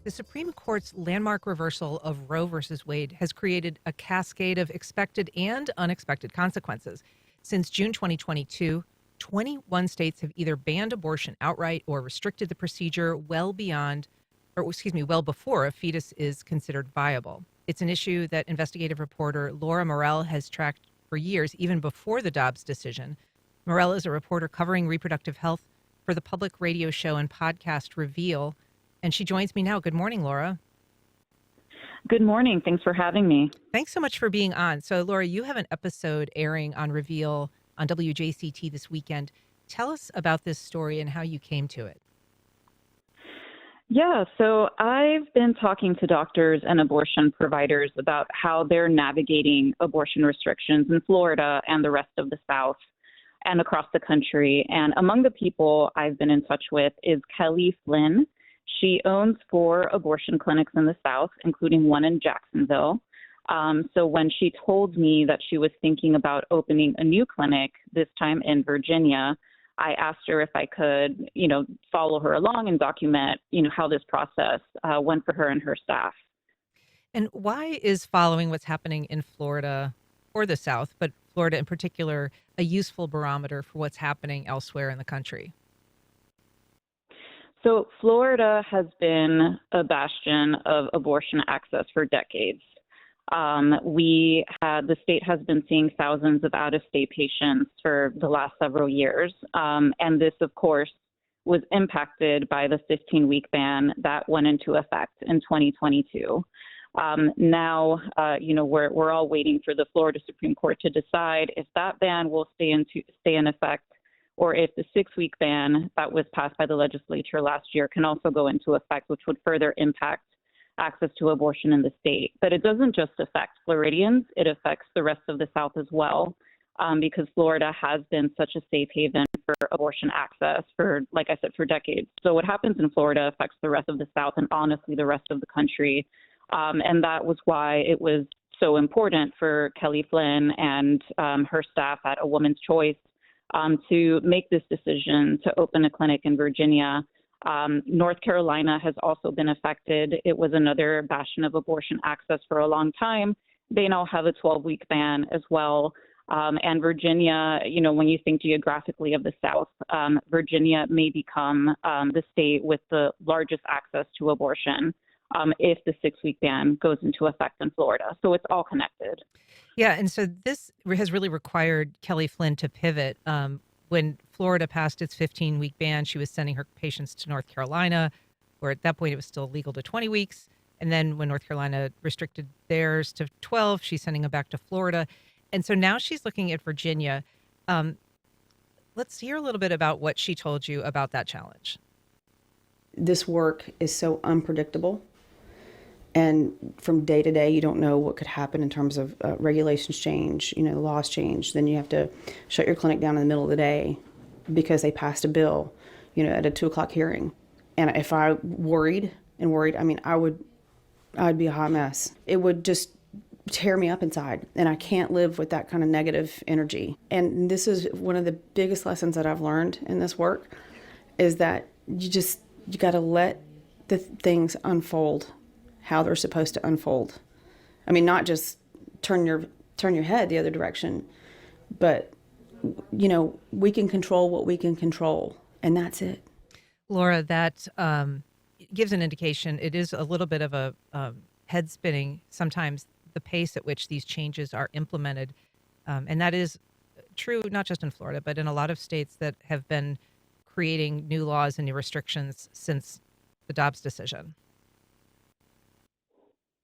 The Supreme Court's landmark reversal of Roe versus Wade has created a cascade of expected and unexpected consequences. Since June 2022, 21 states have either banned abortion outright or restricted the procedure well before a fetus is considered viable. It's an issue that investigative reporter Laura Morel has tracked for years, even before the Dobbs decision. Morel is a reporter covering reproductive health for the public radio show and podcast Reveal. And she joins me now. Good morning, Laura. Good morning. Thanks for having me. Thanks so much for being on. So, Laura, you have an episode airing on Reveal on WJCT this weekend. Tell us about this story and how you came to it. Yeah, so I've been talking to doctors and abortion providers about how they're navigating abortion restrictions in Florida and the rest of the South and across the country. And among the people I've been in touch with is Kelly Flynn. She owns 4 abortion clinics in the South, including one in Jacksonville. So when she told me that she was thinking about opening a new clinic, this time in Virginia, I asked her if I could, follow her along and document, how this process went for her and her staff. And why is following what's happening in Florida or the South, but Florida in particular, a useful barometer for what's happening elsewhere in the country? So Florida has been a bastion of abortion access for decades. The state has been seeing thousands of out-of-state patients for the last several years. And this, of course, was impacted by the 15-week ban that went into effect in 2022. Now, we're all waiting for the Florida Supreme Court to decide if that ban will stay in effect, or if the 6-week ban that was passed by the legislature last year can also go into effect, which would further impact access to abortion in the state. But it doesn't just affect Floridians, it affects the rest of the South as well, because Florida has been such a safe haven for abortion access for, like I said, for decades. So what happens in Florida affects the rest of the South and honestly the rest of the country. And that was why it was so important for Kelly Flynn and her staff at A Woman's Choice to make this decision to open a clinic in Virginia. North Carolina has also been affected. It was another bastion of abortion access for a long time. They now have a 12-week ban as well. And Virginia, when you think geographically of the South, Virginia may become the state with the largest access to abortion if the 6-week ban goes into effect in Florida. So it's all connected. Yeah, and so this has really required Kelly Flynn to pivot. When Florida passed its 15-week ban, she was sending her patients to North Carolina, where at that point it was still legal to 20 weeks. And then when North Carolina restricted theirs to 12, she's sending them back to Florida. And so now she's looking at Virginia. Let's hear a little bit about what she told you about that challenge. This work is so unpredictable. And from day to day, you don't know what could happen in terms of regulations change, laws change. Then you have to shut your clinic down in the middle of the day because they passed a bill, at a 2:00 hearing. And if I worried, I'd be a hot mess. It would just tear me up inside. And I can't live with that kind of negative energy. And this is one of the biggest lessons that I've learned in this work is that you got to let the things unfold how they're supposed to unfold. Not just turn your head the other direction, but, we can control what we can control, and that's it. Laura, that gives an indication. It is a little bit of a head spinning sometimes, the pace at which these changes are implemented. And that is true, not just in Florida, but in a lot of states that have been creating new laws and new restrictions since the Dobbs decision.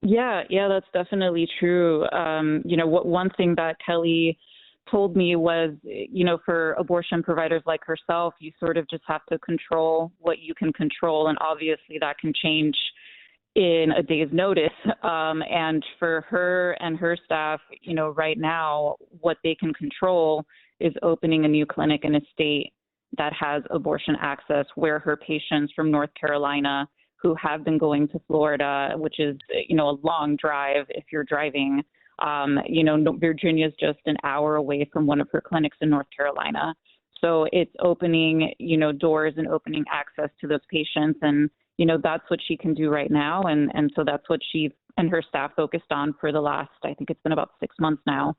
Yeah, that's definitely true. One thing that Kelly told me was, for abortion providers like herself, you sort of just have to control what you can control. And obviously that can change in a day's notice. And for her and her staff, right now, what they can control is opening a new clinic in a state that has abortion access, where her patients from North Carolina who have been going to Florida, which is, a long drive if you're driving. Virginia is just an hour away from one of her clinics in North Carolina. So it's opening, doors and opening access to those patients. And, that's what she can do right now. And so that's what she and her staff focused on for the last, I think it's been about 6 months now,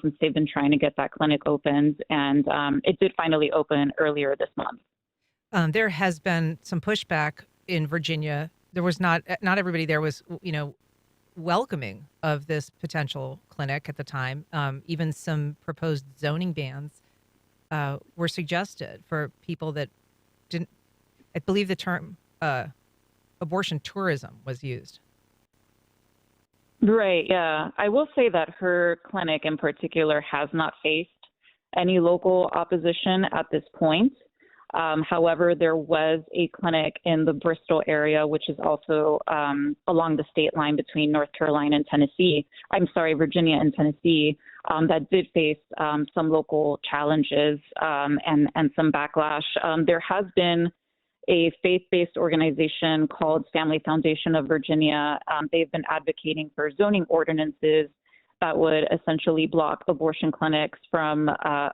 since they've been trying to get that clinic opened. And it did finally open earlier this month. There has been some pushback in Virginia. There was not everybody there was, welcoming of this potential clinic at the time. Even some proposed zoning bans were suggested for people that didn't. I believe the term abortion tourism was used. Right. Yeah. I will say that her clinic in particular has not faced any local opposition at this point. However, there was a clinic in the Bristol area, which is also along the state line between North Carolina and Tennessee. Virginia and Tennessee, that did face some local challenges and some backlash. There has been a faith-based organization called Family Foundation of Virginia. They've been advocating for zoning ordinances that would essentially block abortion clinics from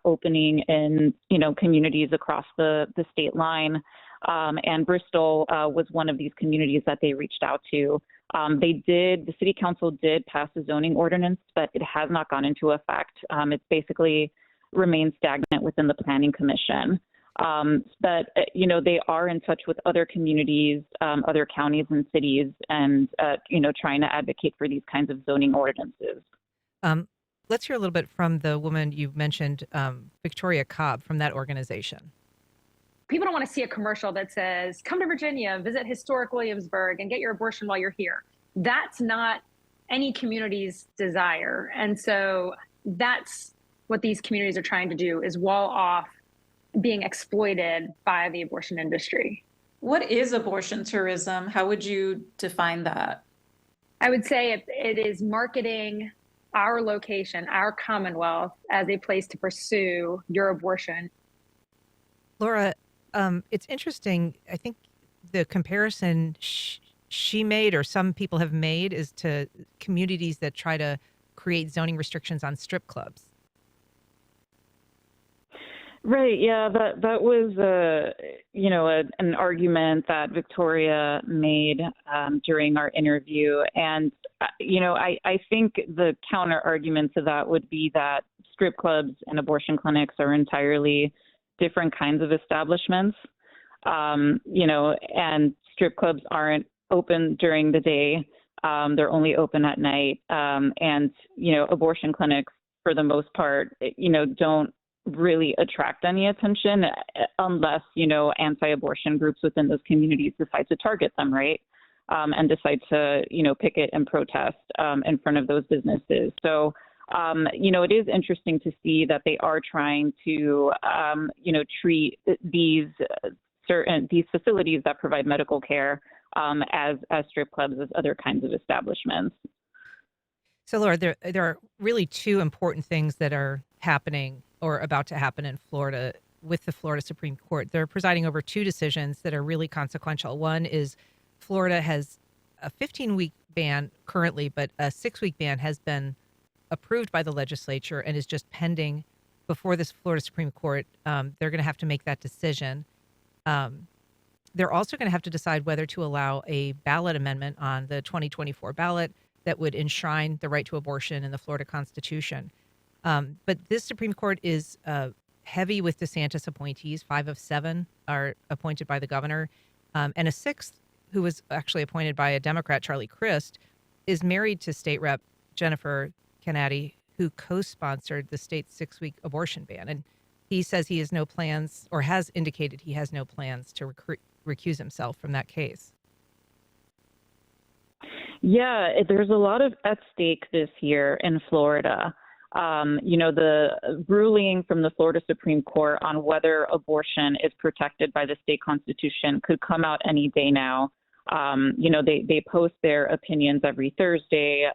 opening in, communities across the state line. And Bristol was one of these communities that they reached out to. The city council did pass a zoning ordinance, but it has not gone into effect. It's basically remained stagnant within the planning commission. But they are in touch with other communities, other counties and cities, and, trying to advocate for these kinds of zoning ordinances. Let's hear a little bit from the woman you mentioned, Victoria Cobb, from that organization. People don't want to see a commercial that says, come to Virginia, visit historic Williamsburg, and get your abortion while you're here. That's not any community's desire. And so that's what these communities are trying to do, is wall off being exploited by the abortion industry. What is abortion tourism? How would you define that? I would say it is marketing our location, our Commonwealth, as a place to pursue your abortion. Laura, it's interesting. I think the comparison she made, or some people have made, is to communities that try to create zoning restrictions on strip clubs. Right. Yeah. That was an argument that Victoria made during our interview, and I think the counter argument to that would be that strip clubs and abortion clinics are entirely different kinds of establishments. And strip clubs aren't open during the day; they're only open at night. And abortion clinics, for the most part, don't really attract any attention unless, anti-abortion groups within those communities decide to target them, right? And decide to, picket and protest in front of those businesses. So, it is interesting to see that they are trying to, treat these facilities that provide medical care as strip clubs, as other kinds of establishments. So, Laura, there are really two important things that are happening or about to happen in Florida with the Florida Supreme Court. They're presiding over two decisions that are really consequential. One is Florida has a 15-week ban currently, but a 6-week ban has been approved by the legislature and is just pending before this Florida Supreme Court. They're going to have to make that decision. They're also going to have to decide whether to allow a ballot amendment on the 2024 ballot that would enshrine the right to abortion in the Florida Constitution. But this Supreme Court is heavy with DeSantis appointees. 5 of 7 are appointed by the governor. And a 6th, who was actually appointed by a Democrat, Charlie Crist, is married to State Rep Jennifer Kennedy, who co-sponsored the state's 6-week abortion ban. And he says he has no plans, or has indicated he has no plans to recuse himself from that case. Yeah, there's a lot at stake this year in Florida. The ruling from the Florida Supreme Court on whether abortion is protected by the state constitution could come out any day now. They post their opinions every Thursday.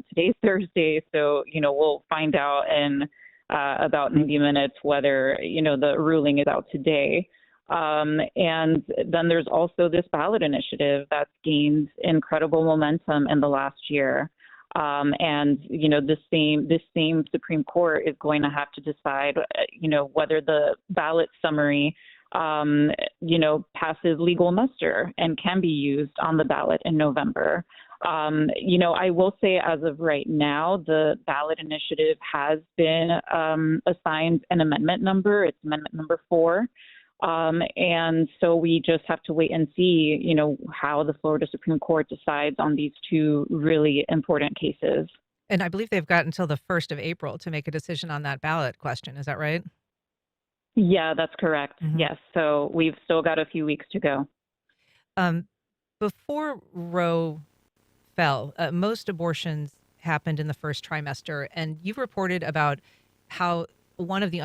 Today's Thursday, so, we'll find out in about 90 minutes whether, the ruling is out today. And then there's also this ballot initiative that's gained incredible momentum in the last year. And, this same Supreme Court is going to have to decide, whether the ballot summary passes legal muster and can be used on the ballot in November. I will say as of right now, the ballot initiative has been assigned an amendment number. It's amendment number 4. And so we just have to wait and see, how the Florida Supreme Court decides on these 2 really important cases. And I believe they've got until the 1st of April to make a decision on that ballot question. Is that right? Yeah, that's correct. Mhm. Yes. So we've still got a few weeks to go. Before Roe fell, most abortions happened in the first trimester, and you've reported about how one of the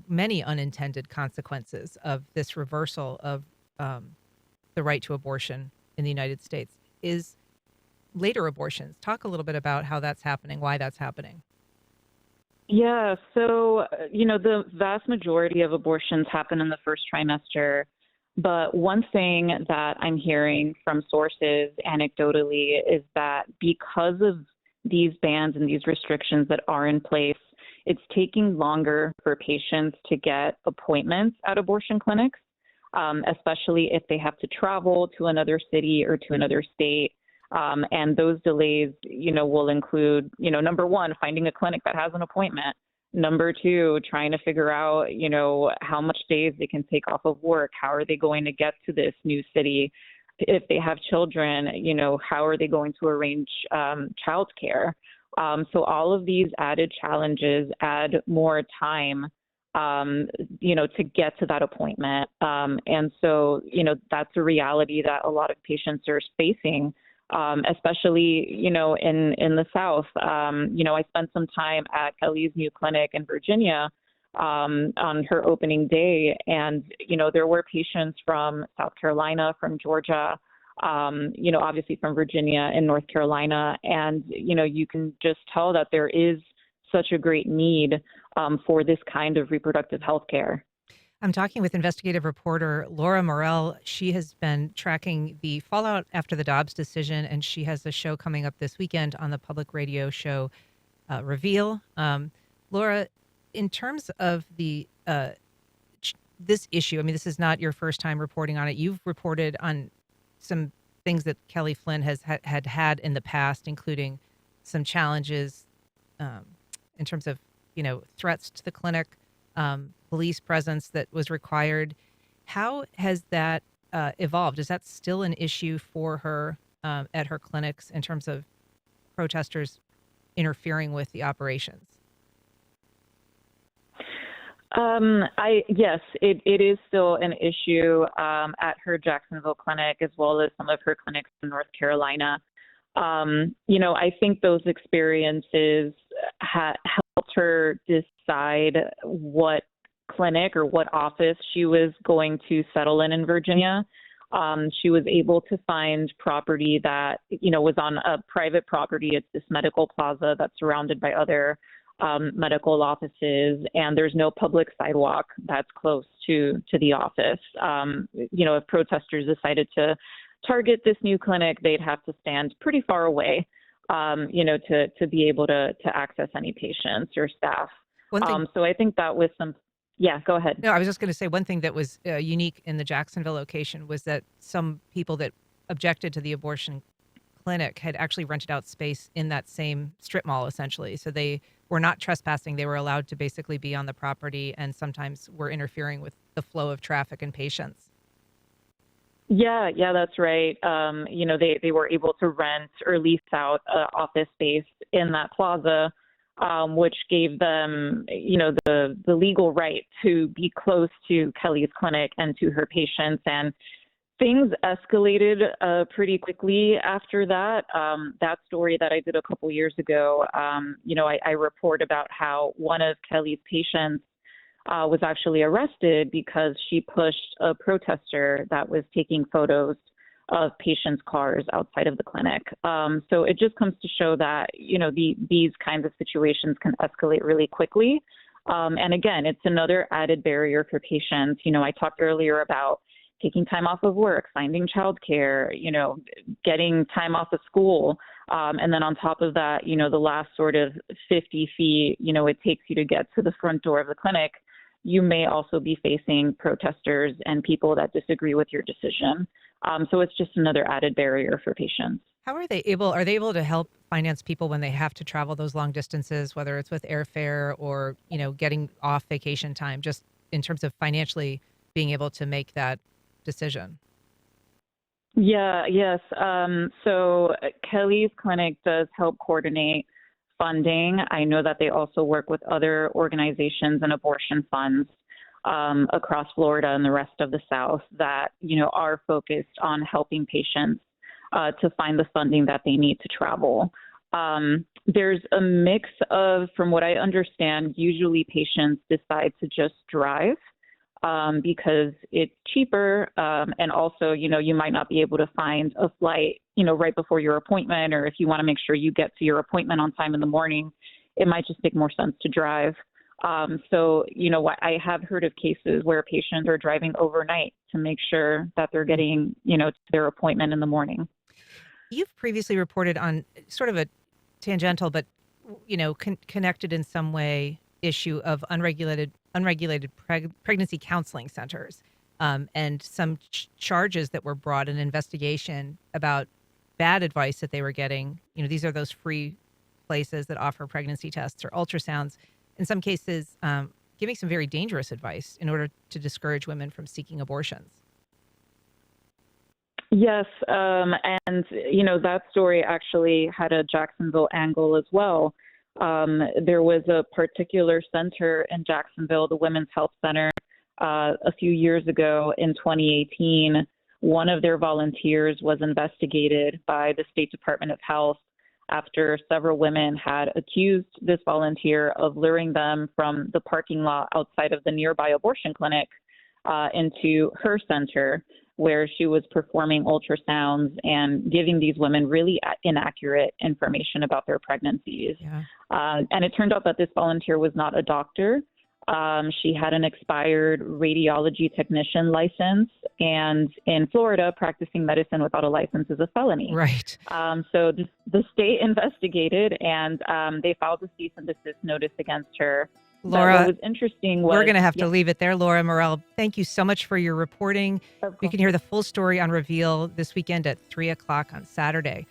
many unintended consequences of this reversal of the right to abortion in the United States is later abortions. Talk a little bit about how that's happening, why that's happening. Yeah. So, the vast majority of abortions happen in the first trimester. But one thing that I'm hearing from sources anecdotally is that because of these bans and these restrictions that are in place, it's taking longer for patients to get appointments at abortion clinics, especially if they have to travel to another city or to another state. And those delays, will include, number 1, finding a clinic that has an appointment. Number 2, trying to figure out, how much days they can take off of work. How are they going to get to this new city? If they have children, how are they going to arrange childcare? So all of these added challenges add more time, to get to that appointment. And so, that's a reality that a lot of patients are facing. Especially, in the South. I spent some time at Kelly's new clinic in Virginia on her opening day. And, there were patients from South Carolina, from Georgia, obviously from Virginia and North Carolina. And, you can just tell that there is such a great need for this kind of reproductive health care. I'm talking with investigative reporter Laura Morel. She has been tracking the fallout after the Dobbs decision, and she has a show coming up this weekend on the public radio show Reveal. Laura, in terms of the this issue, I mean, this is not your first time reporting on it. You've reported on some things that Kelly Flynn has had in the past, including some challenges in terms of, threats to the clinic, police presence that was required. How has that evolved? Is that still an issue for her at her clinics in terms of protesters interfering with the operations? Yes, it is still an issue at her Jacksonville clinic as well as some of her clinics in North Carolina. I think those experiences helped her decide what clinic or what office she was going to settle in Virginia. She was able to find property that, was on a private property. It's this medical plaza that's surrounded by other medical offices, and there's no public sidewalk that's close to the office. If protesters decided to target this new clinic, they'd have to stand pretty far away, to be able to access any patients or staff. So I think that was yeah, go ahead. No, I was just going to say one thing that was unique in the Jacksonville location was that some people that objected to the abortion clinic had actually rented out space in that same strip mall, essentially. So they were not trespassing. They were allowed to basically be on the property and sometimes were interfering with the flow of traffic and patients. Yeah, that's right. They were able to rent or lease out office space in that plaza, which gave them, the legal right to be close to Kelly's clinic and to her patients. And things escalated pretty quickly after that. That story that I did a couple years ago, I report about how one of Kelly's patients was actually arrested because she pushed a protester that was taking photos of patients' cars outside of the clinic. So it just comes to show that, these kinds of situations can escalate really quickly. And again, it's another added barrier for patients. I talked earlier about taking time off of work, finding childcare, getting time off of school. And then on top of that, the last sort of 50 feet, it takes you to get to the front door of the clinic. you may also be facing protesters and people that disagree with your decision. So it's just another added barrier for patients. How are they able to help finance people when they have to travel those long distances, whether it's with airfare or, getting off vacation time, just in terms of financially being able to make that decision? Yes. So Kelly's clinic does help coordinate funding. I know that they also work with other organizations and abortion funds across Florida and the rest of the South that, are focused on helping patients to find the funding that they need to travel. There's a mix of, from what I understand, usually patients decide to just drive because it's cheaper. And also, you might not be able to find a flight, right before your appointment, or if you want to make sure you get to your appointment on time in the morning, it might just make more sense to drive. So, I have heard of cases where patients are driving overnight to make sure that they're getting, to their appointment in the morning. You've previously reported on sort of a tangential, but connected in some way issue of unregulated pregnancy counseling centers, and some charges that were brought, an investigation about bad advice that they were getting. These are those free places that offer pregnancy tests or ultrasounds. In some cases, giving some very dangerous advice in order to discourage women from seeking abortions. Yes, and that story actually had a Jacksonville angle as well. There was a particular center in Jacksonville, the Women's Health Center, a few years ago in 2018. One of their volunteers was investigated by the State Department of Health after several women had accused this volunteer of luring them from the parking lot outside of the nearby abortion clinic into her center, where she was performing ultrasounds and giving these women really inaccurate information about their pregnancies. Yeah. And it turned out that this volunteer was not a doctor. She had an expired radiology technician license, and in Florida, practicing medicine without a license is a felony. Right. So the state investigated, and they filed a cease and desist notice against her. Laura, what was interesting was, we're going to have to leave it there. Laura Morel, thank you so much for your reporting. You can hear the full story on Reveal this weekend at 3 o'clock on Saturday.